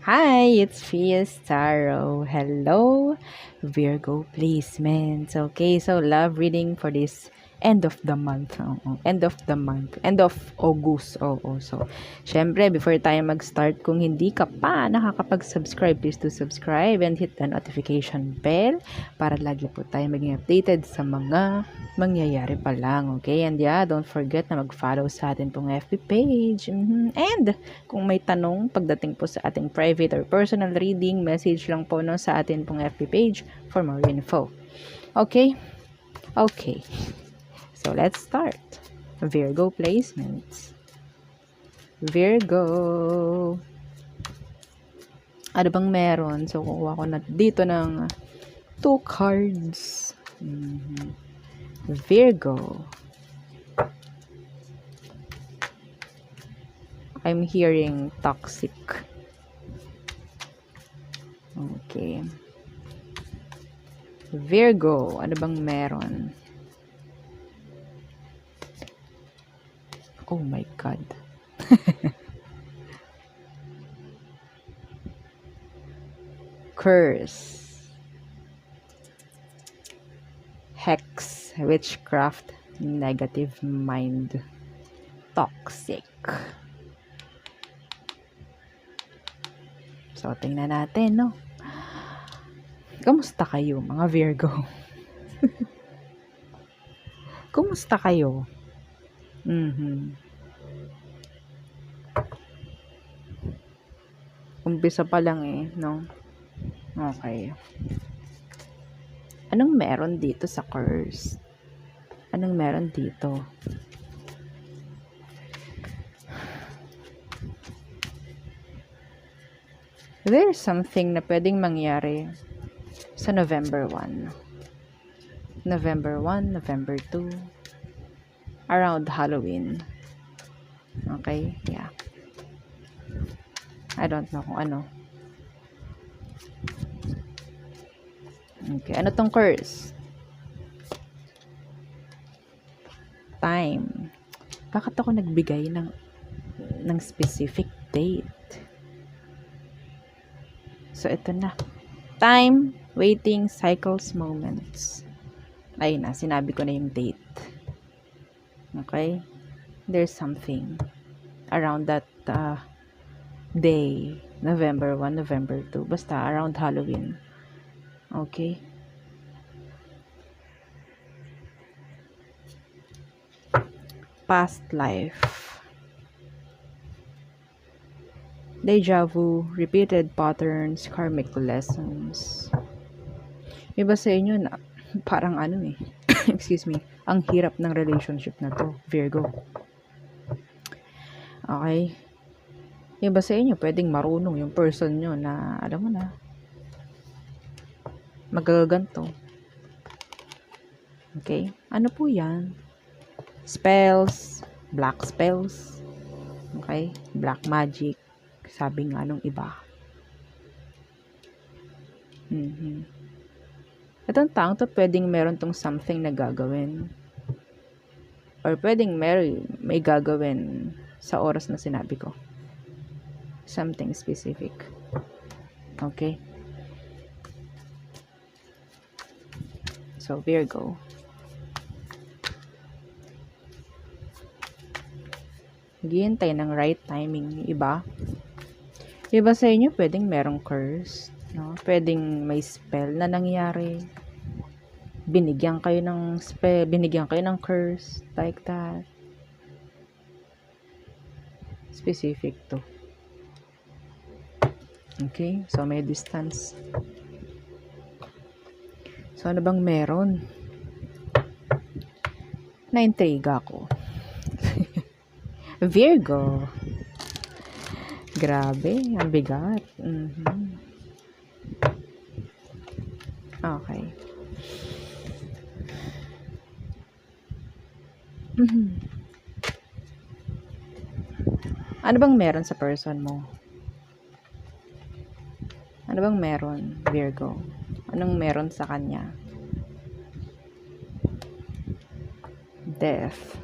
Hi, it's Fias Tarot. Hello, Virgo placements. Okay, so love reading for this end of the month. Oo, end of the month. End of August. Oo, so, syempre, before tayo mag-start, kung hindi ka pa nakakapag-subscribe, please do subscribe and hit the notification bell para lagi po tayo maging updated sa mga mangyayari pa lang. Okay, and yeah, don't forget na mag-follow sa atin pong FB page. And kung may tanong pagdating po sa ating private or personal reading, message lang po no, sa atin pong FB page for more info. Okay? Okay. So, let's start. Virgo placements. Virgo. Ano bang meron? So, kukuha ko na dito ng 2 cards. Virgo. I'm hearing toxic. Okay. Virgo, ano bang meron? Oh my God. Curse. Hex, witchcraft, negative mind, toxic. So, tingnan natin, no? Kamusta kayo, mga Virgo? Kumusta kayo? Umpisa pa lang eh, no? Okay. Anong meron dito sa curse? Anong meron dito? There's something na pwedeng mangyari sa November 1. November 1, November 2. Around Halloween. Okay? Yeah. I don't know kung ano. Okay. Ano tong curse? Time. Bakit ako nagbigay ng specific date? So, ito na. Time, waiting, cycles, moments. Ayun na, sinabi ko na yung date. Okay? There's something around that day. November 1, November 2. Basta around Halloween. Okay? Past life. Deja vu, repeated patterns, karmic lessons. Iba sa inyo na parang ano eh. Excuse me. Ang hirap ng relationship na to, Virgo. Okay? Iba sa inyo, pwedeng marunong yung person nyo na, alam mo na, magaganto. Okay? Ano po yan? Spells, black spells. Okay? Black magic. Sabi nga nung iba. Itong taong to, pwedeng meron tong something na gagawin. Or pwedeng may gagawin sa oras na sinabi ko. Something specific. Okay? So, Virgo. Naghihintay ng right timing. Iba sa inyo, pwedeng merong curse. No? Pwedeng may spell na nangyari. Binigyan kayo ng spell. Binigyan kayo ng curse. Like that. Specific to. Okay? So, may distance. So, ano bang meron? Na-intriga ako. Virgo. Grabe, ang bigat. Okay. Ano bang meron sa person mo? Ano bang meron, Virgo? Anong meron sa kanya? Death.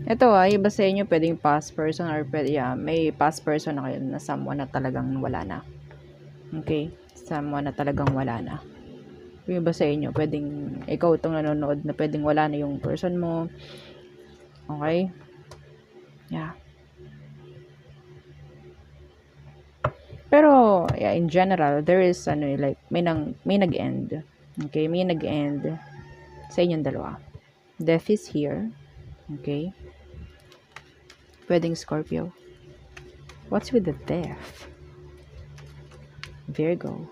Ito iba sa inyo, pwedeng past person or may past person na kayo na someone na talagang wala na. Okay? Someone na talagang wala na. Yung iba sa inyo, pwedeng ikaw itong nanonood na pwedeng wala na yung person mo. Okay? Yeah. Pero, in general, there is, like, may nag-end. Okay? May nag-end sa inyong dalawa. Death is here. Okay? Pwedeng Scorpio. What's with the death? Virgo.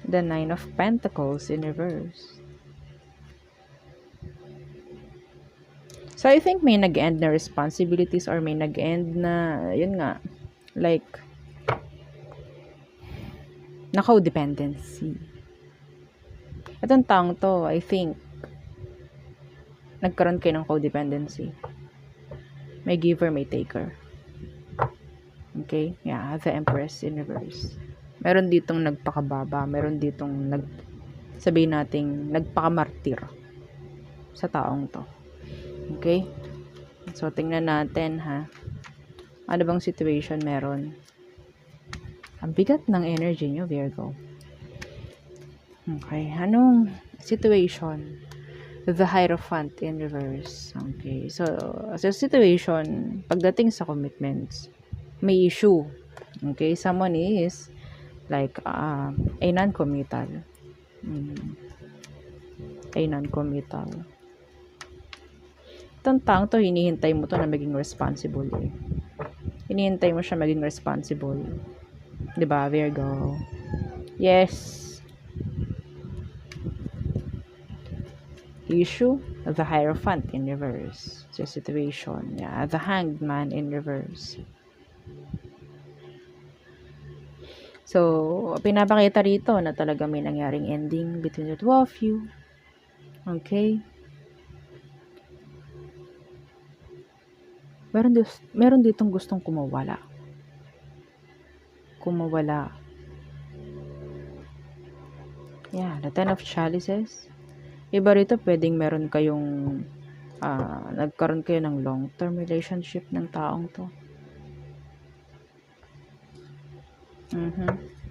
The Nine of Pentacles in reverse. So, I think may nag-end na responsibilities or may nag-end na, yun nga, like, na codependency. Itong taong to, I think, nagkaroon kayo ng codependency. May giver, may taker. Okay? Yeah, the Empress in reverse. Meron ditong nagpakababa, meron ditong sabihin nating nagpakamartir sa taong to. Okay? So, tingnan natin, ha? Ano bang situation meron? Ang bigat ng energy nyo, Virgo. Okay, anong situation? The Hierophant in reverse. Okay, so, sa situation, pagdating sa commitments, may issue. Okay, someone is like a non-committal. A non-committal. Itong taong to, hinihintay mo to na maging responsible. Hinihintay mo siya maging responsible. Diba, Virgo? Yes. Issue, the Hierophant in reverse. So, situation. Yeah, the Hanged Man in reverse. So, pinapakita rito na talaga may nangyaring ending between the two of you. Okay? Meron ditong gustong kumawala. Yeah, the Ten of Chalices. Iba rito, pwedeng meron kayong nagkaroon kayo ng long-term relationship ng taong to.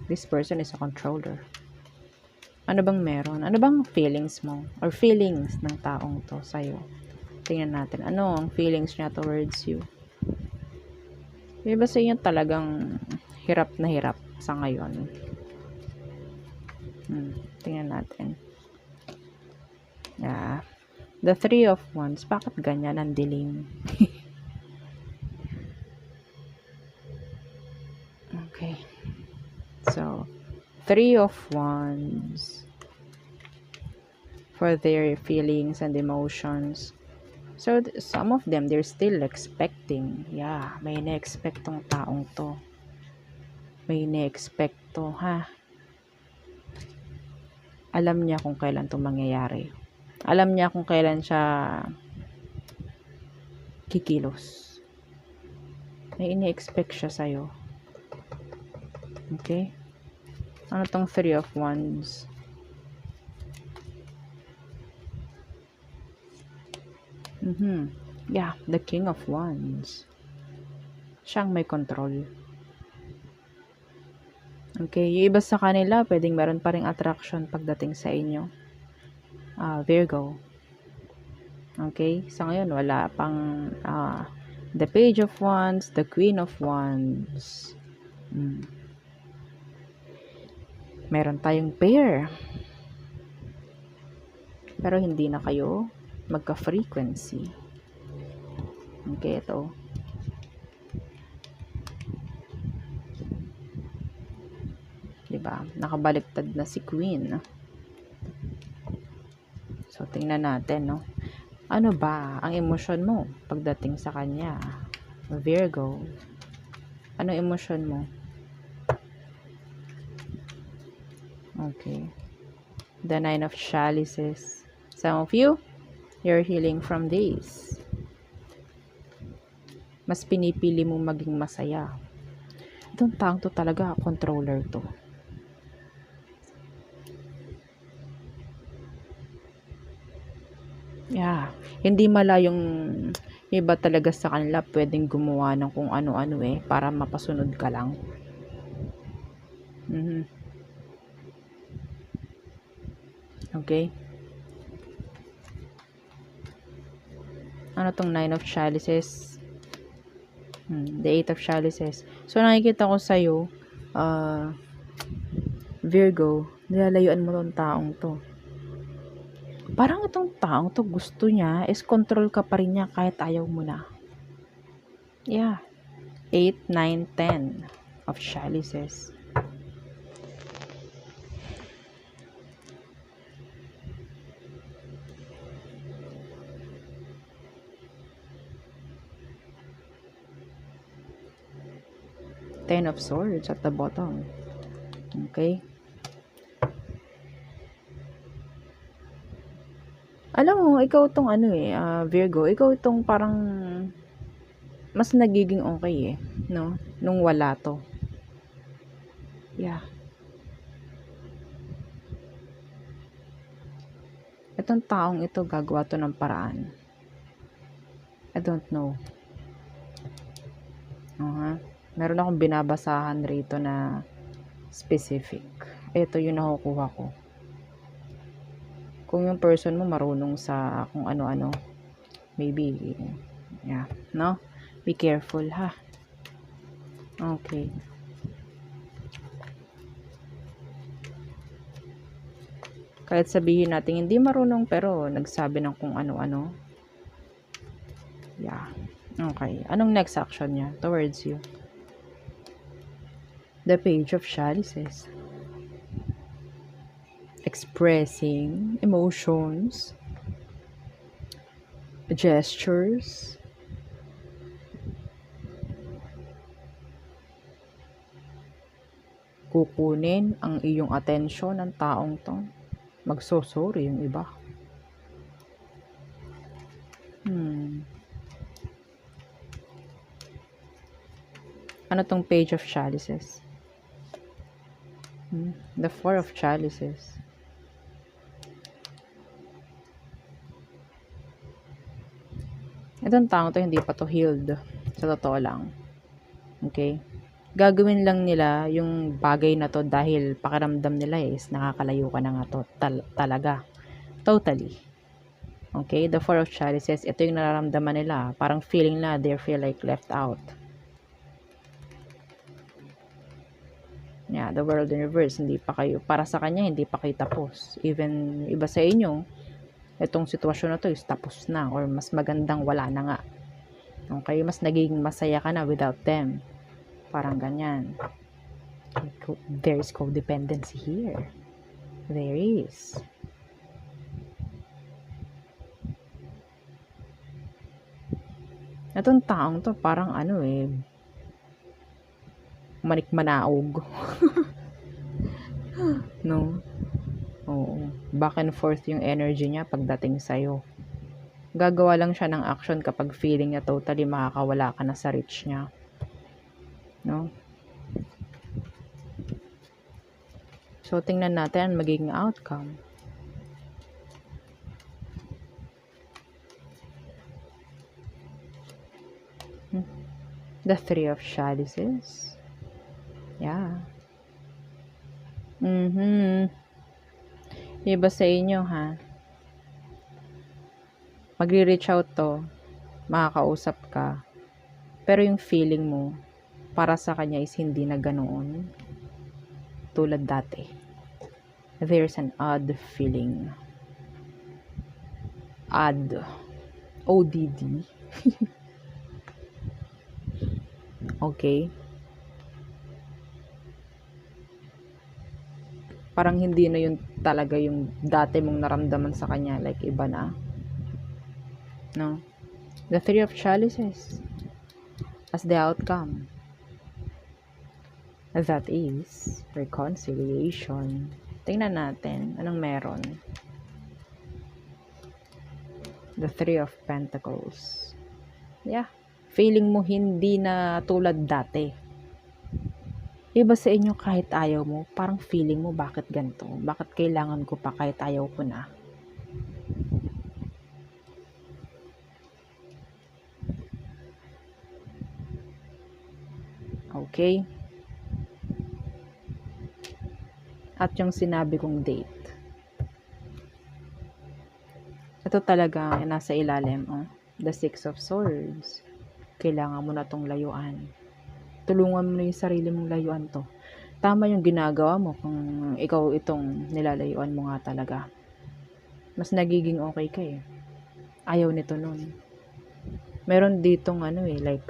This person is a controller. Ano bang meron? Ano bang feelings mo? Or feelings ng taong to sa'yo? Tingnan natin. Ano ang feelings niya towards you? Iba sa inyo talagang hirap na hirap sa ngayon. Tingnan natin. Yeah. The Three of Wands. Bakit ganyan ang dilim? Okay. So, Three of Wands for their feelings and emotions. So, some of them, they're still expecting. Yeah, may na-expect tong taong to. May na-expect to, ha? Alam niya kung kailan to mangyayari. Alam niya kung kailan siya kikilos. May ini-expect siya sa'yo. Okay? Ano tong Three of Wands? Yeah, the King of Wands. Siyang may control. Okay, yung iba sa kanila, pwedeng meron pa ring attraction pagdating sa inyo. Virgo. Okay, sa ngayon, wala pang the Page of Wands, the Queen of Wands. Meron tayong pair. Pero hindi na kayo magka-frequency. Okay, ito. Diba? Nakabaliktad na si Queen. So, tingnan natin, no? Ano ba ang emosyon mo pagdating sa kanya? Virgo. Ano emosyon mo? Okay. The Nine of Chalices. Some of you, you're healing from this. Mas pinipili mong maging masaya. Itong taong to talaga, controller to. Yeah. Hindi malayong iba talaga sa kanila pwedeng gumawa ng kung ano-ano para mapasunod ka lang. Okay? Ano tong 9 of Chalices? The 8 of Chalices. So, nakikita ko sa'yo, Virgo, nilalayuan mo tong taong to. Parang itong taong to, gusto niya is control ka pa rin niya kahit ayaw mo na. Yeah. 8, 9, 10 of Chalices. Ten of Swords at the bottom. Okay? Alam mo, ikaw tong Virgo, ikaw tong parang mas nagiging okay no? Nung wala to. Yeah. Itong taong ito, gagawa to ng paraan. I don't know. Meron akong binabasahan rito na specific. Ito yung nakukuha ko. Kung yung person mo marunong sa kung ano-ano, maybe, yeah, no? Be careful, ha? Okay. Kahit sabihin natin hindi marunong, pero nagsabi ng kung ano-ano. Yeah. Okay. Anong next action niya towards you? The Page of Chalices. Expressing emotions, gestures, kukunin ang iyong atensyon ng taong to. Magsosorry yung iba. Ano tong Page of Chalices? The Four of Chalices. Itong taong to hindi pa to healed. Sa totoo lang. Okay? Gagawin lang nila yung bagay na to dahil pakiramdam nila is nakakalayo ka na nga to. Talaga. Totally. Okay? The Four of Chalices, ito yung nararamdaman nila. Parang feeling na they feel like left out. Yeah, the World in Reverse, hindi pa kayo, para sa kanya, hindi pa kayo tapos. Even iba sa inyo, itong sitwasyon na to is tapos na or mas magandang wala na nga. Okay, mas naging masaya ka na without them. Parang ganyan. There is codependency here. There is. Itong taong to parang manikmanaog. No? Oo. Back and forth yung energy niya pagdating sa'yo. Gagawa lang siya ng action kapag feeling niya totally makakawala ka na sa reach niya. No? So, tingnan natin ang magiging outcome. The Three of Chalices. Yeah. Iba sa inyo, ha? Magre-reach out to, makakausap ka, pero yung feeling mo, para sa kanya is hindi na ganoon tulad dati. There's an odd feeling. Odd. ODD. Okay? Parang hindi na yun talaga yung dati mong naramdaman sa kanya. Like, iba na. No? The Three of Chalices. As the outcome. That is reconciliation. Tingnan natin. Anong meron? The Three of Pentacles. Yeah. Feeling mo hindi na tulad dati. Iba sa inyo kahit ayaw mo, parang feeling mo bakit ganito? Bakit kailangan ko pa kahit ayaw ko na? Okay? At yung sinabi kong date. Ito talaga nasa ilalim. Oh. The Six of Swords. Kailangan mo na tong layuan. Tulungan mo na yung sarili mong layuan to. Tama yung ginagawa mo kung ikaw itong nilalayuan mo nga talaga. Mas nagiging okay ka eh. Ayaw nito nun. Meron ditong like,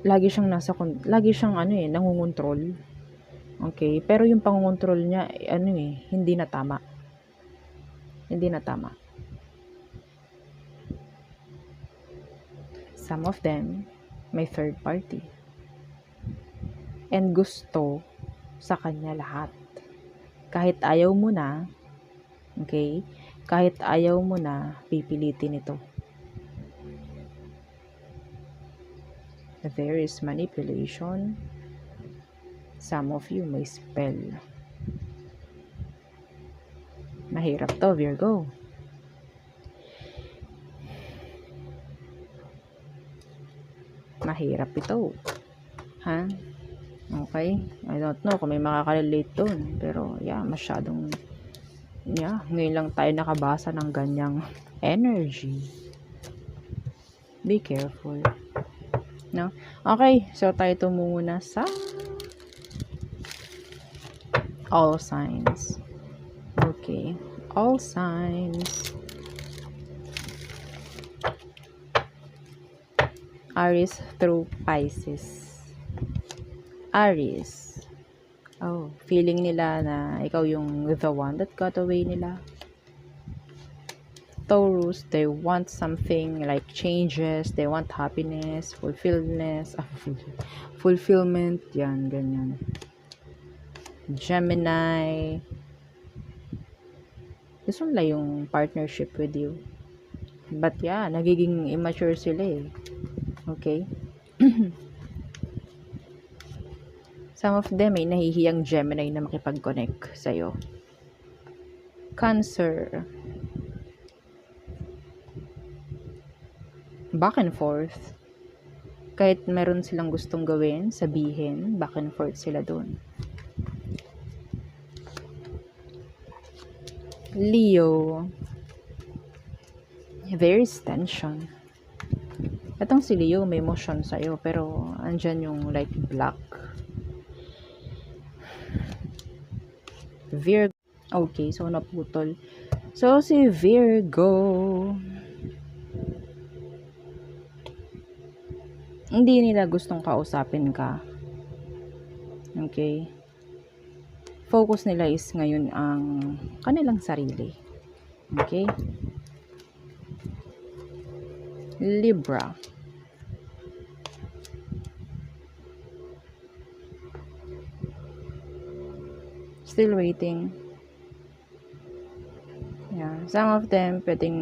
lagi siyang nangungontrol. Okay? Pero yung pangungontrol niya, hindi na tama. Hindi na tama. Some of them, may third party. And gusto sa kanya lahat. Kahit ayaw mo na, okay? Kahit ayaw mo na, pipilitin ito. There is manipulation. Some of you may spell. Mahirap to, Virgo. Mahirap ito. Ha? Okay? I don't know kung may makaka-relate doon. Pero, masyadong, ngayon lang tayo nakabasa ng ganyang energy. Be careful. No? Okay, so tayo tumuna sa all signs. Okay. All signs. Aries through Pisces. Aries. Oh, feeling nila na ikaw yung the one that got away nila. Taurus, they want something like changes, they want happiness, fulfillment, ganyan. Gemini, gusto nila yung partnership with you. But nagiging immature sila eh. Okay? Some of them ay nahihiyang Gemini na makipag-connect sa'yo. Cancer. Back and forth. Kahit meron silang gustong gawin, sabihin, back and forth sila dun. Leo. There is tension. Itong si Leo may emotion sa'yo, pero andyan yung like black. Virgo. Okay, so naputol. So si Virgo, hindi nila gustong kausapin ka. Okay? Focus nila is ngayon ang kanilang sarili. Okay? Libra. Still waiting. Some of them pwedeng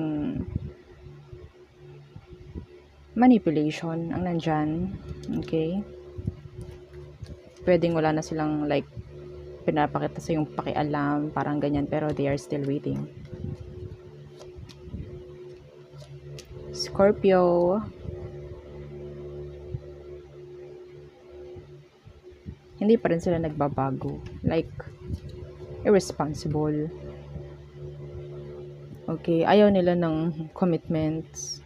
manipulation ang nandyan. Okay? Pwedeng wala na silang like pinapakita sa yung pakialam, parang ganyan, pero they are still waiting. Scorpio. Hindi pa rin sila nagbabago. Like, irresponsible. Okay, ayaw nila ng commitments.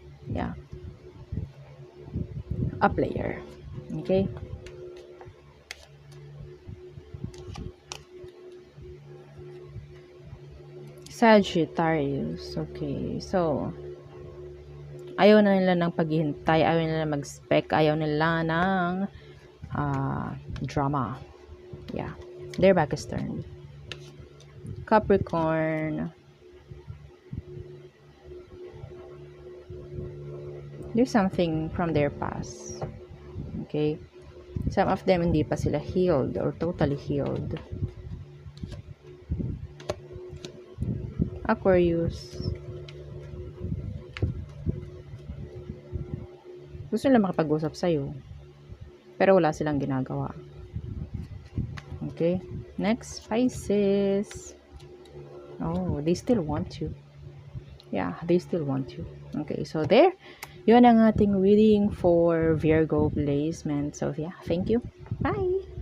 A player. Okay? Sagittarius. Okay, so ayaw na nila ng paghihintay, ayaw nila mag-spec, ayaw nila ng drama. Their back is turned. Capricorn. There's something from their past. Okay? Some of them hindi pa sila healed or totally healed. Aquarius. Gusto nila makapag-usap sa'yo, pero wala silang ginagawa. Okay? Next, Pisces. Oh, they still want you. They still want you. Okay, so there, yun ang ating reading for Virgo placement. So, yeah, thank you. Bye!